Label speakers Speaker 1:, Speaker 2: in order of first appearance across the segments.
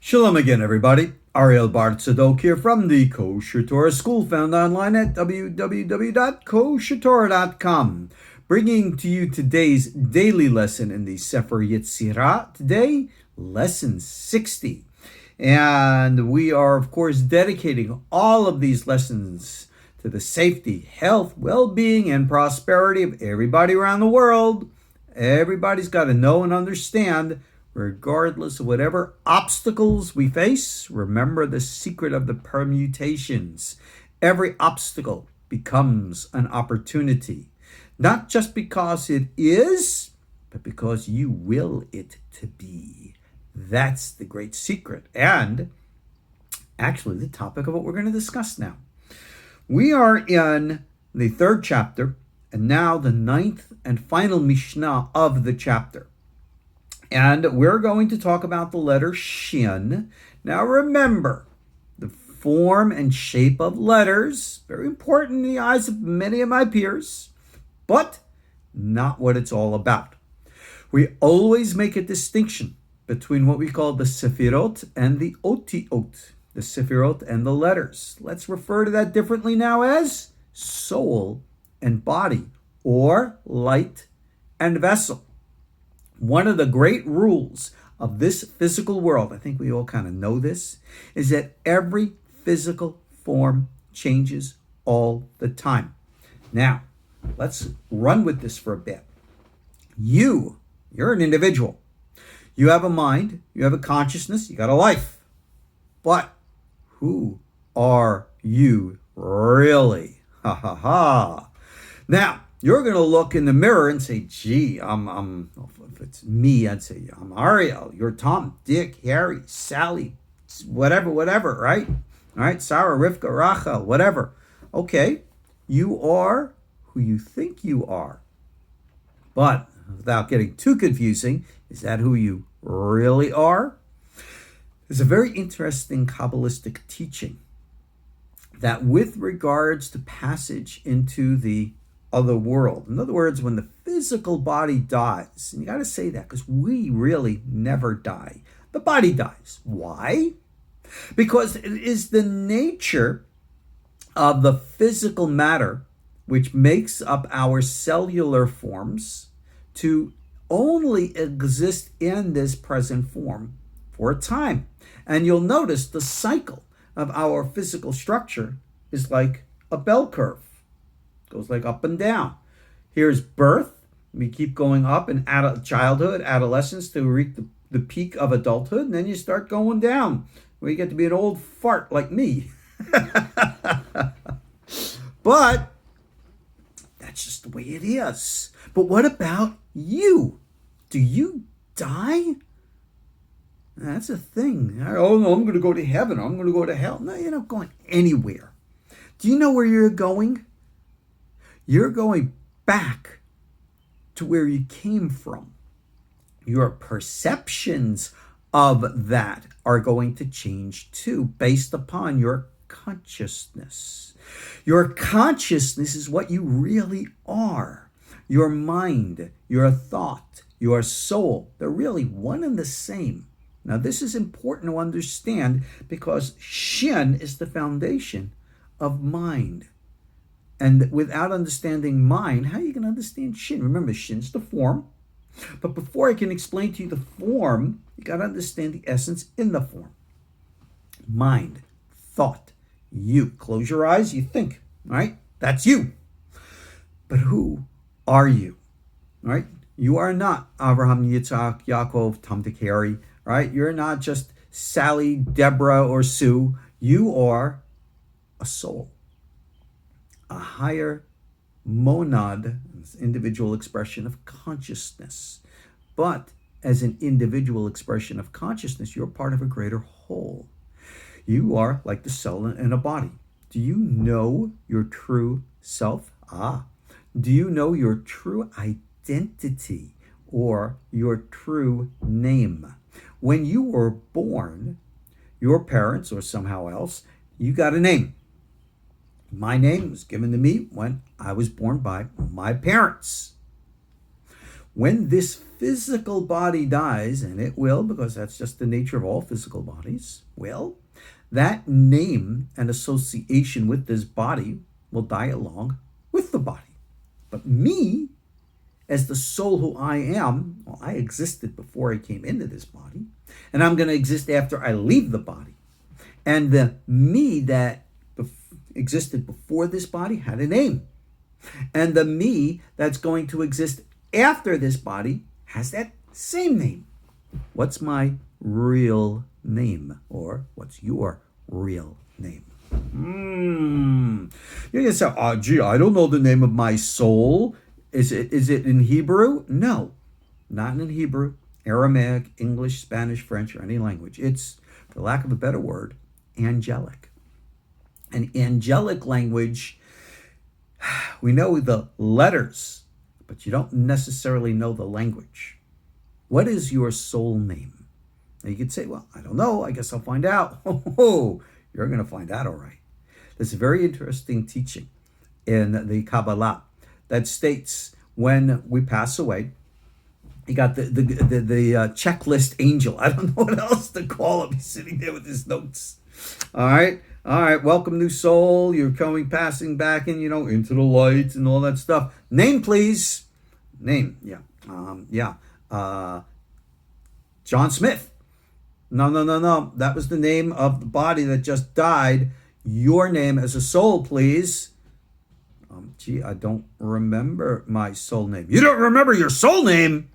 Speaker 1: Shalom again, everybody. Ariel Tzadok here from the KosherTorah School, found online at www.KosherTorah.com, bringing to you today's daily lesson in the Sefer Yetzirah. Today, lesson 60. And we are, of course, dedicating all of these lessons to the safety, health, well-being, and prosperity of everybody around the world. Everybody's got to know and understand, regardless of whatever obstacles we face, remember the secret of the permutations. Every obstacle becomes an opportunity, not just because it is, but because you will it to be. That's the great secret, and actually the topic of what we're going to discuss now. We are in the third chapter, and now the ninth and final Mishna of the chapter. And we're going to talk about the letter Shin. Now remember, the form and shape of letters, very important in the eyes of many of my peers, but not what it's all about. We always make a distinction between what we call the Sefirot and the Otiot, the Sefirot and the letters. Let's refer to that differently now as soul and body, or light and vessel. One of the great rules of this physical world, I think we all kind of know this, is that every physical form changes all the time. Now, let's run with this for a bit. You're an individual. You have a mind, you have a consciousness, you got a life. But who are you really? Ha ha ha. Now, you're going to look in the mirror and say, gee, if it's me, I'd say, I'm Ariel, you're Tom, Dick, Harry, Sally, whatever, right? All right, Sarah, Rivka, Rachel, whatever. Okay, you are who you think you are. But without getting too confusing, is that who you really are? There's a very interesting Kabbalistic teaching that with regards to passage into the other world. In other words, when the physical body dies, and you got to say that because we really never die. The body dies. Why? Because it is the nature of the physical matter which makes up our cellular forms to only exist in this present form for a time. And you'll notice the cycle of our physical structure is like a bell curve. Goes like up and down. Here's birth. We keep going up in childhood, adolescence to reach the peak of adulthood, and then you start going down where you get to be an old fart like me. But that's just the way it is. But what about you? Do you die? That's a thing. Oh no, I'm going to go to heaven. I'm going to go to hell. No, you're not going anywhere. Do you know where you're going? You're going back to where you came from. Your perceptions of that are going to change too, based upon your consciousness. Your consciousness is what you really are. Your mind, your thought, your soul, they're really one and the same. Now, this is important to understand because Shin is the foundation of mind. And without understanding mind, how are you going to understand Shin? Remember, Shin's the form. But before I can explain to you the form, you got to understand the essence in the form. Mind, thought, you. Close your eyes, you think, right? That's you. But who are you, right? You are not Abraham, Yitzhak, Yaakov, Tom, Dick, Harry, right? You're not just Sally, Deborah, or Sue. You are a soul. A higher monad, individual expression of consciousness. But as an individual expression of consciousness, you're part of a greater whole. You are like the cell in a body. Do you know your true self? Do you know your true identity or your true name? When you were born, your parents or somehow else, you got a name. My name was given to me when I was born by my parents. When this physical body dies, and it will, because that's just the nature of all physical bodies, well, that name and association with this body will die along with the body. But me, as the soul who I am, well, I existed before I came into this body, and I'm going to exist after I leave the body. And the me that existed before this body had a name. And the me that's going to exist after this body has that same name. What's my real name? Or what's your real name? You're going to say, gee, I don't know the name of my soul. Is it in Hebrew? No, not in Hebrew, Aramaic, English, Spanish, French, or any language. It's, for lack of a better word, angelic. An angelic language, we know the letters, but you don't necessarily know the language. What is your soul name? Now you could say, well, I don't know. I guess I'll find out. Oh, you're going to find out, all right. There's a very interesting teaching in the Kabbalah that states when we pass away, you got the checklist angel. I don't know what else to call him. He's sitting there with his notes. All right. Welcome, new soul. You're passing back in, into the light and all that stuff. Name, please. Name. Yeah. John Smith. No. That was the name of the body that just died. Your name as a soul, please. Gee, I don't remember my soul name. You don't remember your soul name?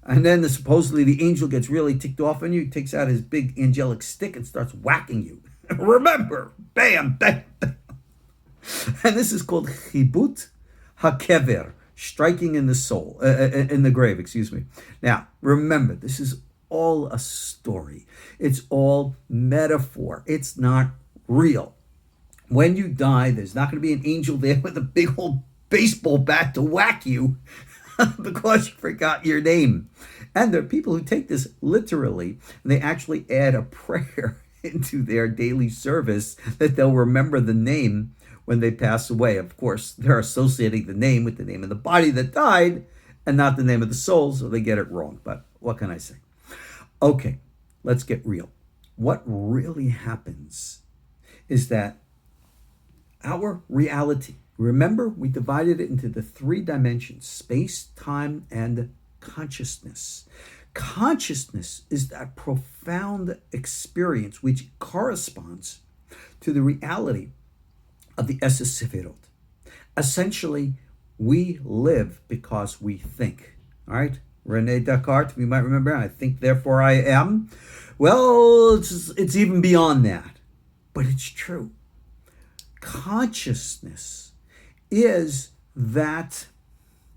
Speaker 1: And then supposedly the angel gets really ticked off on you, takes out his big angelic stick and starts whacking you. Remember, bam, bam, bam. And this is called chibut hakever, striking in the soul, in the grave, excuse me. Now, remember, this is all a story. It's all metaphor. It's not real. When you die, there's not going to be an angel there with a big old baseball bat to whack you because you forgot your name. And there are people who take this literally, and they actually add a prayer into their daily service that they'll remember the name when they pass away. Of course, they're associating the name with the name of the body that died and not the name of the soul, so they get it wrong. But what can I say? Okay, let's get real. What really happens is that our reality, remember, we divided it into the 3 dimensions: space, time, and consciousness. Consciousness is that profound experience which corresponds to the reality of the Esse Sefirot. Essentially, we live because we think. All right? René Descartes, we might remember, I think, therefore I am. Well, it's even beyond that. But it's true. Consciousness is that,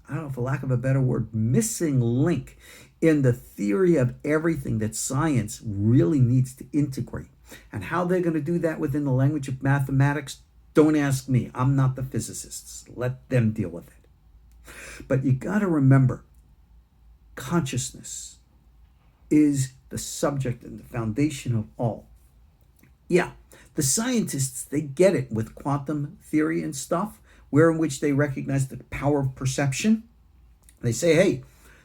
Speaker 1: I don't know, for lack of a better word, missing link in the theory of everything that science really needs to integrate. And how they're going to do that within the language of mathematics, don't ask me. I'm not the physicists. Let them deal with it. But you got to remember, consciousness is the subject and the foundation of all. Yeah, the scientists, they get it with quantum theory and stuff, where in which they recognize the power of perception. They say, hey,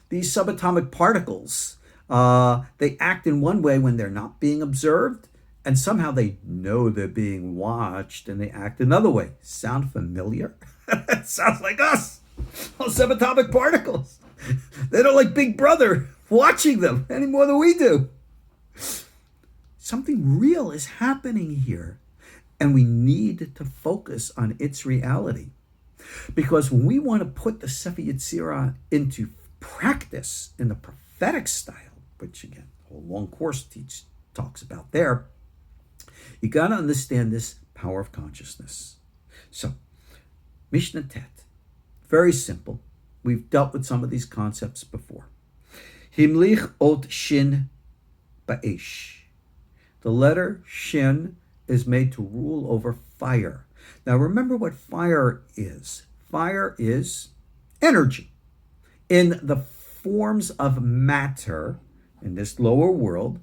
Speaker 1: these subatomic particles, they act in one way when they're not being observed, and somehow they know they're being watched, and they act another way. Sound familiar? It sounds like us. Those subatomic particles. They don't like Big Brother watching them any more than we do. Something real is happening here, and we need to focus on its reality. Because when we want to put the Sefer Yetzirah into practice in the prophetic style, which again, a whole long course talks about there, you got to understand this power of consciousness. So, Mishna Tet, very simple. We've dealt with some of these concepts before. Himlich ot shin ba'esh. The letter Shin is made to rule over fire. Now remember what fire is. Fire is energy. In the forms of matter in this lower world,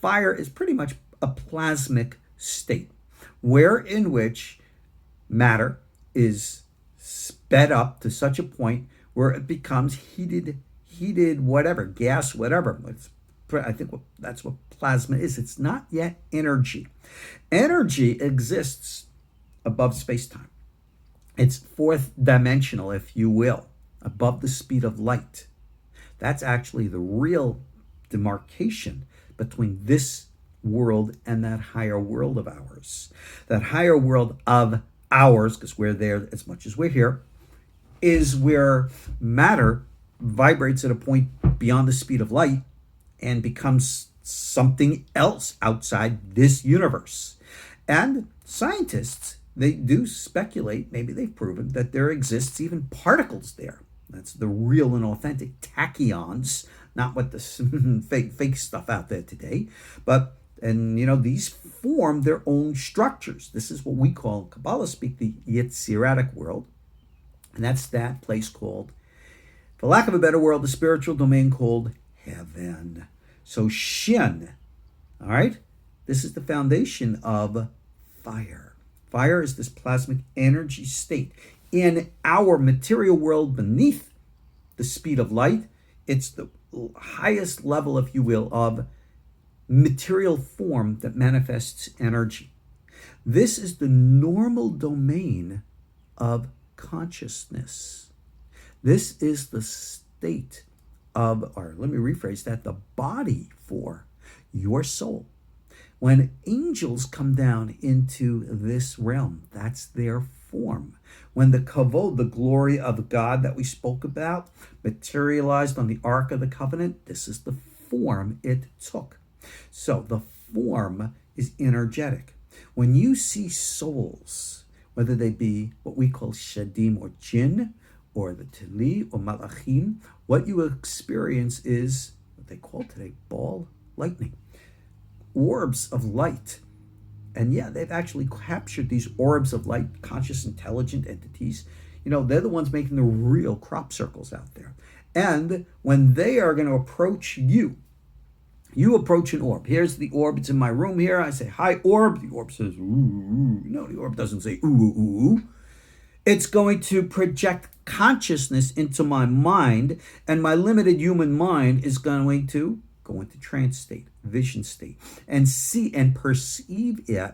Speaker 1: fire is pretty much a plasmic state, in which matter is sped up to such a point where it becomes heated whatever, gas, whatever. I think that's what plasma is. It's not yet energy. Energy exists above space-time. It's fourth dimensional, if you will, above the speed of light. That's actually the real demarcation between this world and that higher world of ours. That higher world of ours, because we're there as much as we're here, is where matter vibrates at a point beyond the speed of light and becomes something else outside this universe. And scientists, they do speculate, maybe they've proven, that there exists even particles there. That's the real and authentic tachyons, not what the fake stuff out there today. And these form their own structures. This is what we call, Kabbalah speak, the Yetzirah world. And that's that place called, for lack of a better word, the spiritual domain called heaven. So Shin, all right, this is the foundation of fire. Fire is this plasmic energy state. In our material world beneath the speed of light, it's the highest level, if you will, of material form that manifests energy. This is the normal domain of consciousness. This is the state of, or let me rephrase that, the body for your soul. When angels come down into this realm, that's their form. When the kavod, the glory of God that we spoke about, materialized on the Ark of the Covenant, this is the form it took. So the form is energetic. When you see souls, whether they be what we call shadim or jinn, or the tili or malachim, what you experience is what they call today ball lightning, orbs of light. And yeah, they've actually captured these orbs of light, conscious, intelligent entities. They're the ones making the real crop circles out there. And when they are going to approach you, you approach an orb. Here's the orb. It's in my room here. I say, hi, orb. The orb says, ooh, ooh. No, the orb doesn't say, ooh, ooh, ooh. It's going to project consciousness into my mind, and my limited human mind is going to go into trance state, vision state, and see and perceive it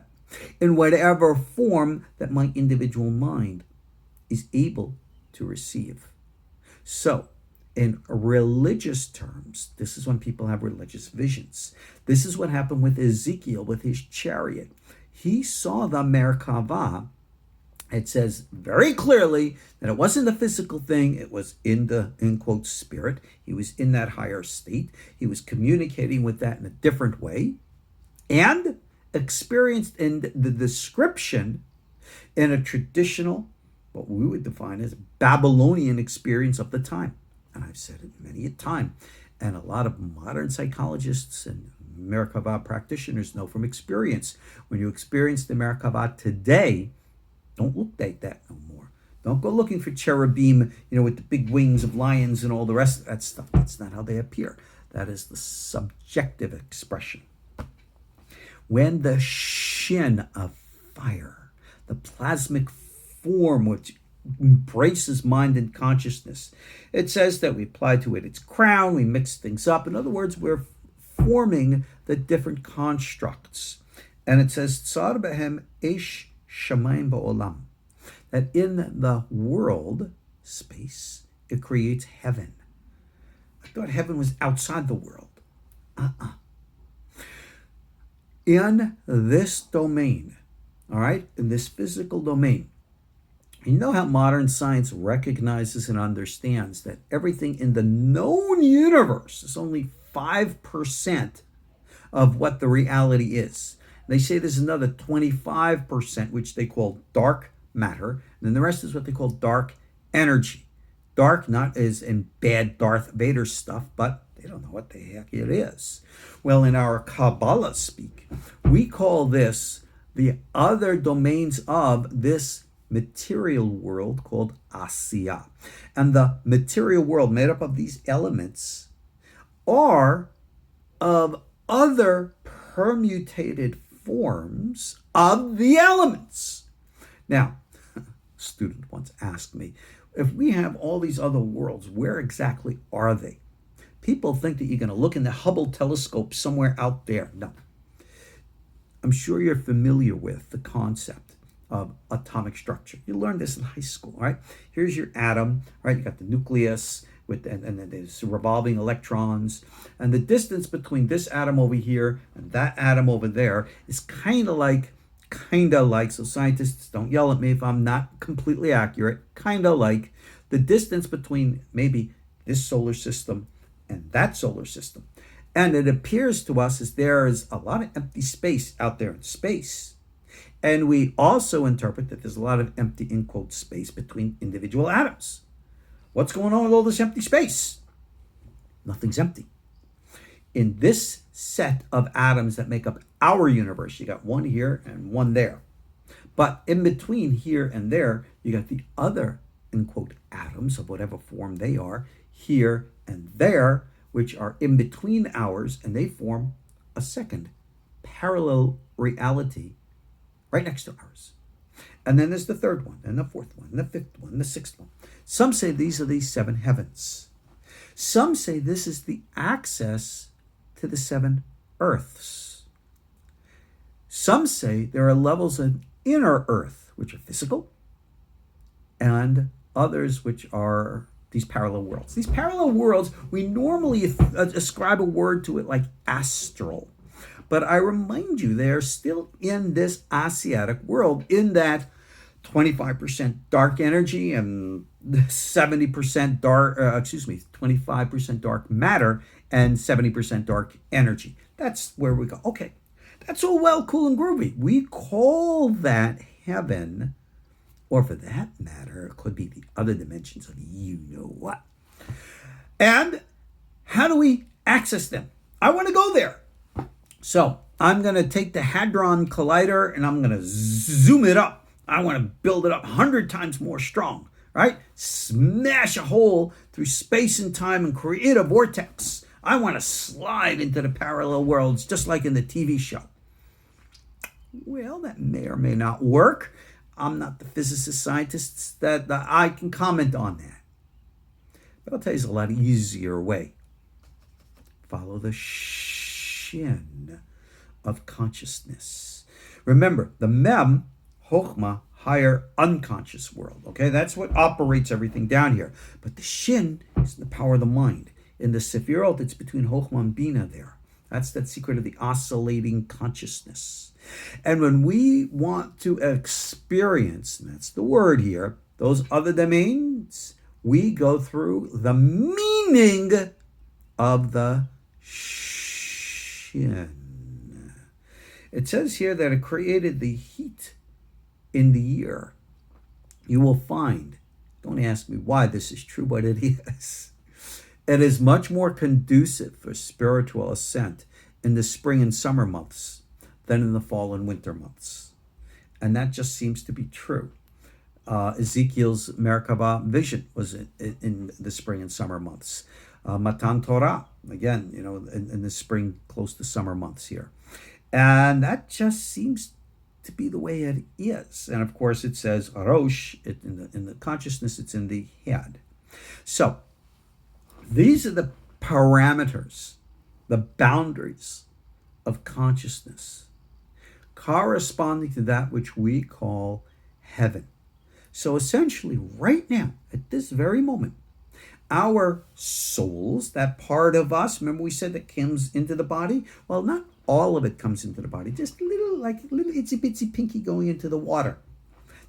Speaker 1: in whatever form that my individual mind is able to receive. So, in religious terms, this is when people have religious visions. This is what happened with Ezekiel with his chariot. He saw the Merkavah. It says very clearly that it wasn't a physical thing. It was in the, in quotes, spirit. He was in that higher state. He was communicating with that in a different way and experienced in the description in a traditional, what we would define as Babylonian experience of the time. And I've said it many a time. And a lot of modern psychologists and Merkavah practitioners know from experience. When you experience the Merkavah today, don't look like that no more. Don't go looking for cherubim, with the big wings of lions and all the rest of that stuff. That's not how they appear. That is the subjective expression. When the Shin of fire, the plasmic form which embraces mind and consciousness, it says that we apply to it its crown, we mix things up. In other words, we're forming the different constructs. And it says, Tzar behem ish shamayim ba'olam, that in the world, space, it creates heaven. I thought heaven was outside the world. In this domain, all right, in this physical domain, you know how modern science recognizes and understands that everything in the known universe is only 5% of what the reality is. They say there's another 25%, which they call dark matter, and then the rest is what they call dark energy. Dark, not as in bad Darth Vader stuff, but they don't know what the heck it is. Well, in our Kabbalah speak, we call this the other domains of this material world called Asiya. And the material world made up of these elements are of other permutated forms of the elements. Now, a student once asked me, if we have all these other worlds, where exactly are they? People think that you're going to look in the Hubble telescope somewhere out there. No. I'm sure you're familiar with the concept of atomic structure. You learned this in high school, right? Here's your atom, right? You got the nucleus and then there's revolving electrons, and the distance between this atom over here and that atom over there is kind of like, so scientists don't yell at me if I'm not completely accurate, kind of like the distance between maybe this solar system and that solar system. And it appears to us as there is a lot of empty space out there in space. And we also interpret that there's a lot of empty, in quote, space between individual atoms. What's going on with all this empty space? Nothing's empty. In this set of atoms that make up our universe, you got one here and one there. But in between here and there, you got the other, in quote, atoms of whatever form they are, here and there, which are in between ours, and they form a second parallel reality right next to ours. And then there's the third one, and the fourth one, and the fifth one, and the sixth one. Some say these are the seven heavens. Some say this is the access to the seven earths. Some say there are levels of inner earth, which are physical, and others which are these parallel worlds. These parallel worlds, we normally ascribe a word to it like astral. But I remind you, they're still in this Asiatic world, in that 25% dark energy and 70% dark, 25% dark matter and 70% dark energy. That's where we go. Okay, that's all well, cool, and groovy. We call that heaven, or for that matter, it could be the other dimensions of you know what. And how do we access them? I want to go there. So I'm going to take the Hadron Collider and I'm going to zoom it up. I want to build it up 100 times more strong, right? Smash a hole through space and time and create a vortex. I want to slide into the parallel worlds just like in the TV show. Well, that may or may not work. I'm not the physicist scientist that I can comment on that. But I'll tell you, it's a lot easier way. Follow the Shin of Consciousness. Remember, the Mem, Hokhma, higher unconscious world. Okay, that's what operates everything down here. But the Shin is the power of the mind. In the Sephirot, it's between Hokhma and Binah there. That's that secret of the oscillating consciousness. And when we want to experience, and that's the word here, those other domains, we go through the meaning of the Shin. It says here that it created the heat in the year. You will find, don't ask me why this is true, but it is. It is much more conducive for spiritual ascent in the spring and summer months than in the fall and winter months. And that just seems to be true. Ezekiel's Merkabah vision was in the spring and summer months. Matan Torah, again, in the spring, close to summer months here. And that just seems to be the way it is. And of course it says Rosh, in the consciousness, it's in the head. So these are the parameters, the boundaries of consciousness corresponding to that which we call heaven. So essentially, right now, at this very moment, our souls, that part of us, remember we said that comes into the body? Well, not all of it comes into the body, just a little itsy bitsy pinky going into the water.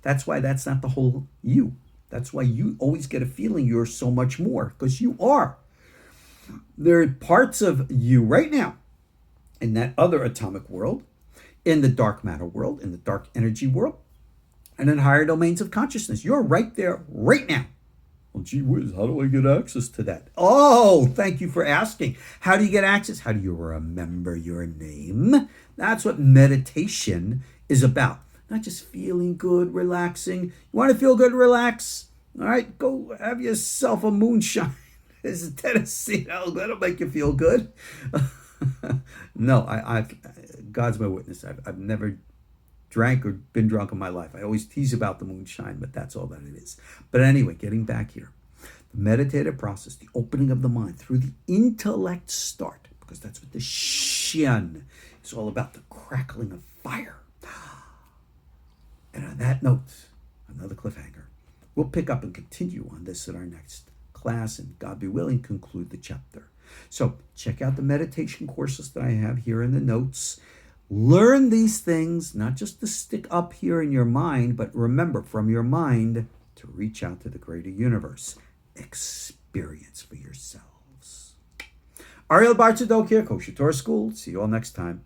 Speaker 1: That's why that's not the whole you. That's why you always get a feeling you're so much more, because you are. There are parts of you right now in that other atomic world, in the dark matter world, in the dark energy world, and in higher domains of consciousness. You're right there right now. Well, gee whiz, how do I get access to that? Oh, thank you for asking. How do you get access? How do you remember your name? That's what meditation is about. Not just feeling good, relaxing. You want to feel good, relax? All right, go have yourself a moonshine. It's a Tennessee. That'll make you feel good. No, God's my witness. I've never drank or been drunk in my life. I always tease about the moonshine, but that's all that it is. But anyway, getting back here. The meditative process, the opening of the mind through the intellect start, because that's what the Shin is all about, the crackling of fire. And on that note, another cliffhanger. We'll pick up and continue on this in our next class, and God be willing, conclude the chapter. So check out the meditation courses that I have here in the notes. Learn these things, not just to stick up here in your mind, but remember from your mind to reach out to the greater universe. Experience for yourselves. Ariel Tzadok here, KosherTorah School. See you all next time.